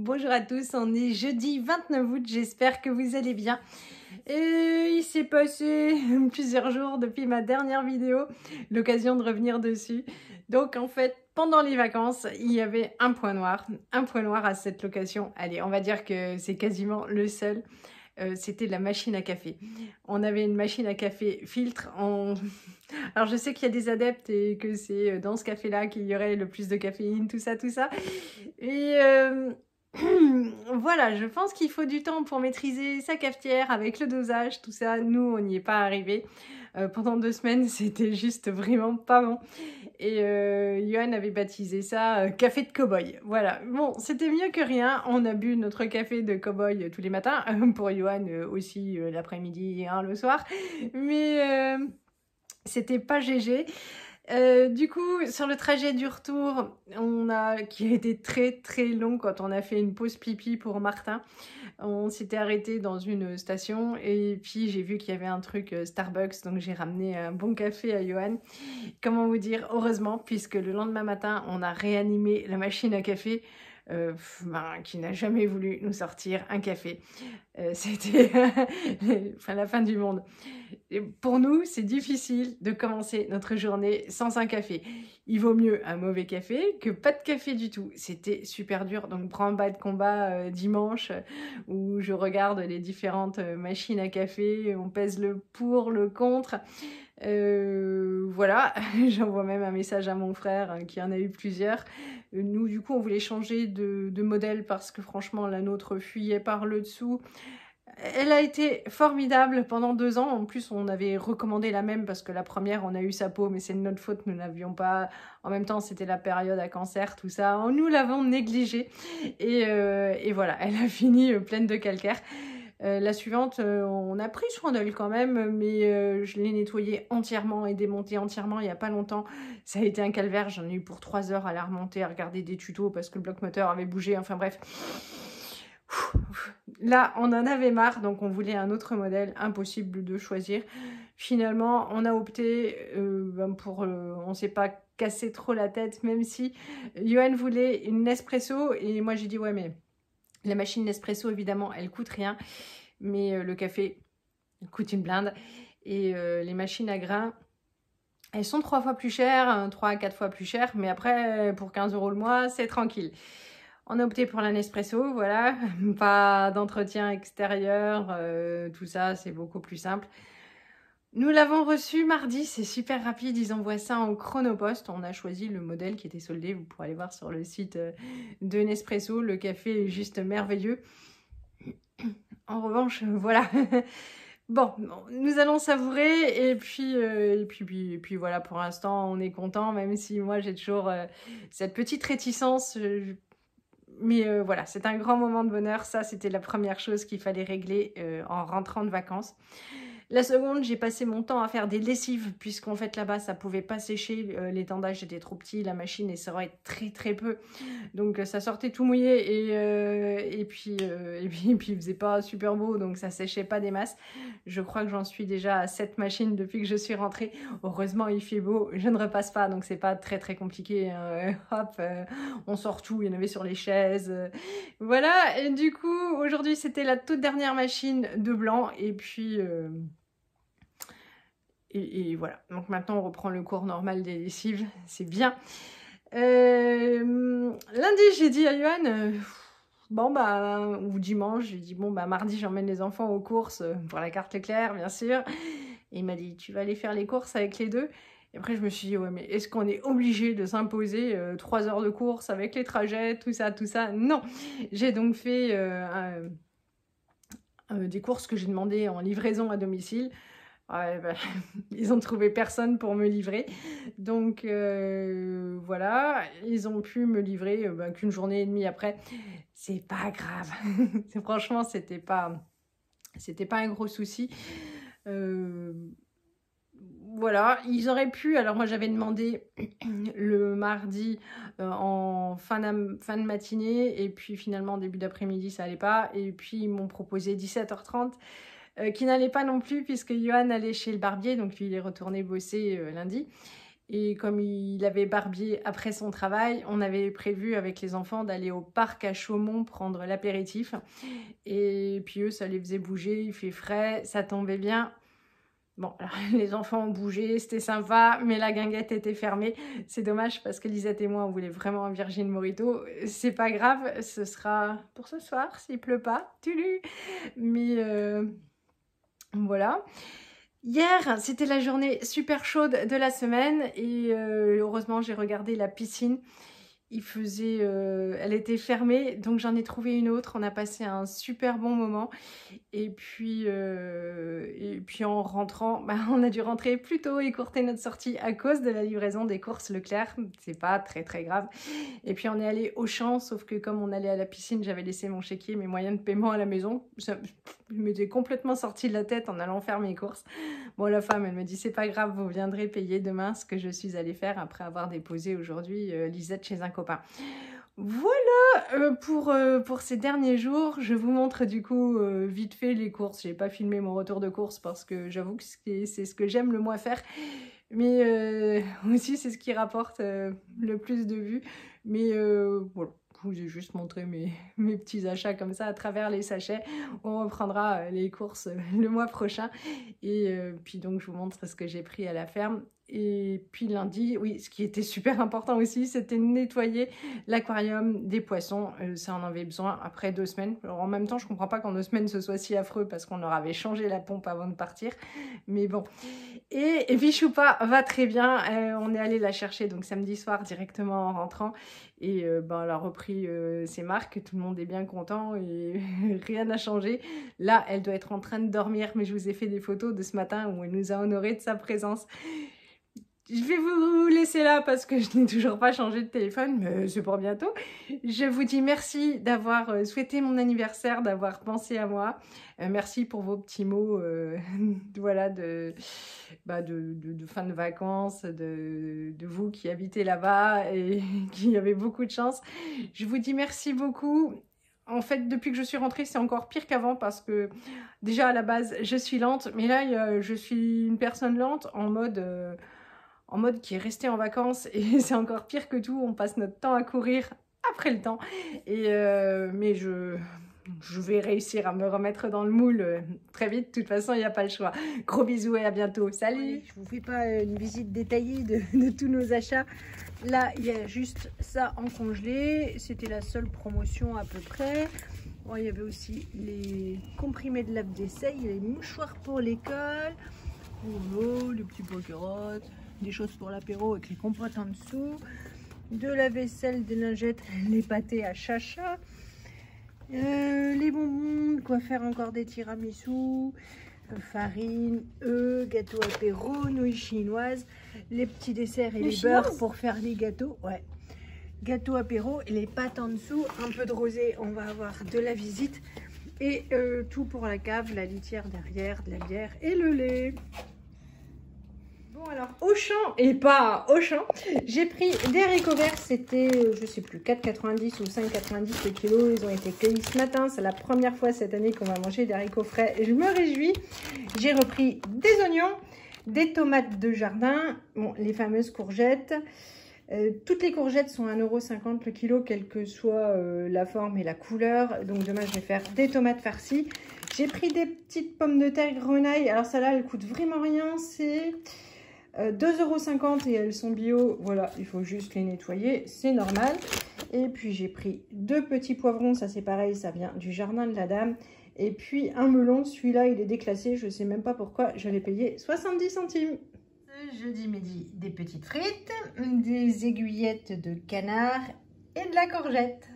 Bonjour à tous, on est jeudi 29 août, j'espère que vous allez bien. Et il s'est passé plusieurs jours depuis ma dernière vidéo, l'occasion de revenir dessus. Donc en fait, pendant les vacances, il y avait un point noir à cette location. Allez, on va dire que c'est quasiment le seul. C'était la machine à café. On avait une machine à café filtre. Alors je sais qu'il y a des adeptes et que c'est dans ce café-là qu'il y aurait le plus de caféine, tout ça. Et voilà, je pense qu'il faut du temps pour maîtriser sa cafetière avec le dosage, tout ça. Nous, on n'y est pas arrivé. Pendant 2 semaines, c'était juste vraiment pas bon. Et Johan avait baptisé ça café de cow-boy. Voilà, bon, c'était mieux que rien. On a bu notre café de cow-boy tous les matins. Pour Johan aussi l'après-midi et un le soir. Mais c'était pas GG. Du coup, sur le trajet du retour, qui a été très très long quand on a fait une pause pipi pour Martin. On s'était arrêté dans une station et puis j'ai vu qu'il y avait un truc Starbucks, donc j'ai ramené un bon café à Johan. Comment vous dire, heureusement, puisque le lendemain matin, on a réanimé la machine à café. Qui n'a jamais voulu nous sortir un café. C'était enfin, la fin du monde. Et pour nous, c'est difficile de commencer notre journée sans un café. Il vaut mieux un mauvais café que pas de café du tout. C'était super dur. Donc, branle-bas de combat dimanche où je regarde les différentes machines à café. On pèse le pour, le contre. Voilà, j'envoie même un message à mon frère qui en a eu plusieurs. Nous, du coup, on voulait changer de modèle parce que franchement, la nôtre fuyait par le dessous. Elle a été formidable pendant 2 ans. En plus, on avait recommandé la même parce que la première, on a eu sa peau, mais c'est de notre faute, nous n'avions pas... En même temps, c'était la période à cancer, tout ça. Nous l'avons négligée. Et voilà, elle a fini pleine de calcaire. La suivante, on a pris soin d'elle quand même, mais je l'ai nettoyée entièrement et démontée entièrement il n'y a pas longtemps. Ça a été un calvaire, j'en ai eu pour 3 heures à la remonter, à regarder des tutos parce que le bloc moteur avait bougé, enfin bref. Là, on en avait marre, donc on voulait un autre modèle, impossible de choisir. Finalement, on a opté pour... on s'est pas cassé trop la tête, même si Johan voulait une Nespresso, et moi j'ai dit ouais mais... La machine Nespresso, évidemment, elle coûte rien, mais le café coûte une blinde. Et les machines à grains, elles sont 3 fois plus chères, 3 à 4 fois plus chères, mais après, pour 15 € le mois, c'est tranquille. On a opté pour la Nespresso, voilà, pas d'entretien extérieur, tout ça, c'est beaucoup plus simple. Nous l'avons reçu mardi, c'est super rapide, ils envoient ça en chronopost. On a choisi le modèle qui était soldé, vous pourrez aller voir sur le site de Nespresso. Le café est juste merveilleux. En revanche, voilà. Bon, nous allons savourer et puis voilà, pour l'instant, on est content, même si moi j'ai toujours cette petite réticence. Mais voilà, c'est un grand moment de bonheur. Ça, c'était la première chose qu'il fallait régler en rentrant de vacances. La seconde, j'ai passé mon temps à faire des lessives, puisqu'en fait là-bas, ça pouvait pas sécher. L'étendage était trop petit, la machine, et ça aurait très très peu. Donc ça sortait tout mouillé et puis il faisait pas super beau, donc ça séchait pas des masses. Je crois que j'en suis déjà à 7 machines depuis que je suis rentrée. Heureusement, il fait beau, je ne repasse pas, donc c'est pas très très compliqué. Hop, on sort tout, il y en avait sur les chaises. Voilà, et du coup, aujourd'hui, c'était la toute dernière machine de blanc, et puis... Et voilà, donc maintenant on reprend le cours normal des lessives, c'est bien. Lundi, j'ai dit à Johan, bon bah, ou dimanche, j'ai dit bon bah mardi j'emmène les enfants aux courses pour la carte Leclerc, bien sûr. Et il m'a dit, tu vas aller faire les courses avec les deux? Et après je me suis dit, ouais mais est-ce qu'on est obligé de s'imposer 3 heures de course avec les trajets, tout ça, Non. J'ai donc fait des courses que j'ai demandées en livraison à domicile. Ouais, bah, ils ont trouvé personne pour me livrer. Donc voilà, ils ont pu me livrer qu'une journée et demie après. C'est pas grave. Franchement, c'était pas un gros souci. Voilà, ils auraient pu... Alors moi, j'avais demandé le mardi en fin de matinée. Et puis finalement, en début d'après-midi, ça allait pas. Et puis, ils m'ont proposé 17h30. Qui n'allait pas non plus puisque Johan allait chez le barbier, donc lui il est retourné bosser lundi. Et comme il avait barbier après son travail, on avait prévu avec les enfants d'aller au parc à Chaumont prendre l'apéritif. Et puis eux, ça les faisait bouger, il fait frais, ça tombait bien. Bon, alors, les enfants ont bougé, c'était sympa, mais la guinguette était fermée. C'est dommage parce que Lisette et moi, on voulait vraiment un Virgin Mojito. C'est pas grave, ce sera pour ce soir, s'il pleut pas. Tulu. Mais voilà. Hier, c'était la journée super chaude de la semaine et heureusement, j'ai regardé la piscine. Il faisait, elle était fermée, donc j'en ai trouvé une autre. On a passé un super bon moment. Et puis en rentrant, bah, on a dû rentrer plus tôt, écourter notre sortie à cause de la livraison des courses Leclerc. C'est pas très très grave. Et puis on est allé au champ, sauf que comme on allait à la piscine, j'avais laissé mon chéquier, mes moyens de paiement à la maison. Ça m'était complètement sorti de la tête en allant faire mes courses. Bon, la femme, elle me dit, c'est pas grave, vous viendrez payer demain ce que je suis allée faire après avoir déposé aujourd'hui Lisette chez un copain. Voilà pour ces derniers jours. Je vous montre du coup vite fait les courses. J'ai pas filmé mon retour de course parce que j'avoue que c'est ce que j'aime le moins faire. Mais aussi c'est ce qui rapporte le plus de vues. Mais voilà. Je vous ai juste montré mes petits achats comme ça à travers les sachets. On reprendra les courses le mois prochain. Et puis donc je vous montre ce que j'ai pris à la ferme. Et puis lundi, oui, ce qui était super important aussi, c'était nettoyer l'aquarium des poissons. Ça en avait besoin après 2 semaines. Alors en même temps, je comprends pas qu'en 2 semaines ce soit si affreux parce qu'on leur avait changé la pompe avant de partir. Mais bon. Et puis Choupa va très bien. On est allé la chercher donc samedi soir directement en rentrant. Et ben, elle a repris ses marques, tout le monde est bien content et rien n'a changé. Là, elle doit être en train de dormir, mais je vous ai fait des photos de ce matin où elle nous a honoré de sa présence. Je vais vous laisser là parce que je n'ai toujours pas changé de téléphone, mais c'est pour bientôt. Je vous dis merci d'avoir souhaité mon anniversaire, d'avoir pensé à moi. Merci pour vos petits mots voilà, de fin de vacances, de vous qui habitez là-bas et qui avez beaucoup de chance. Je vous dis merci beaucoup. En fait, depuis que je suis rentrée, c'est encore pire qu'avant parce que déjà à la base, je suis lente. Mais là, je suis une personne lente en mode qui est resté en vacances et c'est encore pire que tout, on passe notre temps à courir après le temps et mais je vais réussir à me remettre dans le moule très vite, de toute façon il n'y a pas le choix. Gros bisous et à bientôt, salut. Ouais, je vous fais pas une visite détaillée de tous nos achats. Là il y a juste ça en congelé, c'était la seule promotion à peu près. Bon, il y avait aussi les comprimés de lave-vaisselle, les mouchoirs pour l'école, les petits pots carottes, des choses pour l'apéro avec les compotes en dessous, de la vaisselle, des lingettes, les pâtés à chacha, les bonbons, quoi faire encore des tiramisu, farine, œufs, gâteau apéro, nouilles chinoises, les petits desserts et les beurres pour faire les gâteaux. Ouais, gâteau apéro et les pâtes en dessous, un peu de rosé, on va avoir de la visite et tout pour la cave, la litière derrière, de la bière et le lait. Bon alors Auchan et pas Auchan, j'ai pris des haricots verts, c'était je sais plus 4,90 ou 5,90 le kilo, ils ont été cueillis ce matin, c'est la première fois cette année qu'on va manger des haricots frais et je me réjouis. J'ai repris des oignons, des tomates de jardin, bon, les fameuses courgettes. Toutes les courgettes sont 1,50 € le kilo, quelle que soit la forme et la couleur. Donc demain, je vais faire des tomates farcies. J'ai pris des petites pommes de terre grenaille. Alors celle-là, elle coûte vraiment rien. C'est 2,50 € et elles sont bio. Voilà, il faut juste les nettoyer. C'est normal. Et puis j'ai pris 2 petits poivrons. Ça, c'est pareil, ça vient du jardin de la dame. Et puis un melon. Celui-là, il est déclassé. Je ne sais même pas pourquoi. Je l'ai payé 70 centimes. Jeudi midi, des petites frites, des aiguillettes de canard et de la courgette.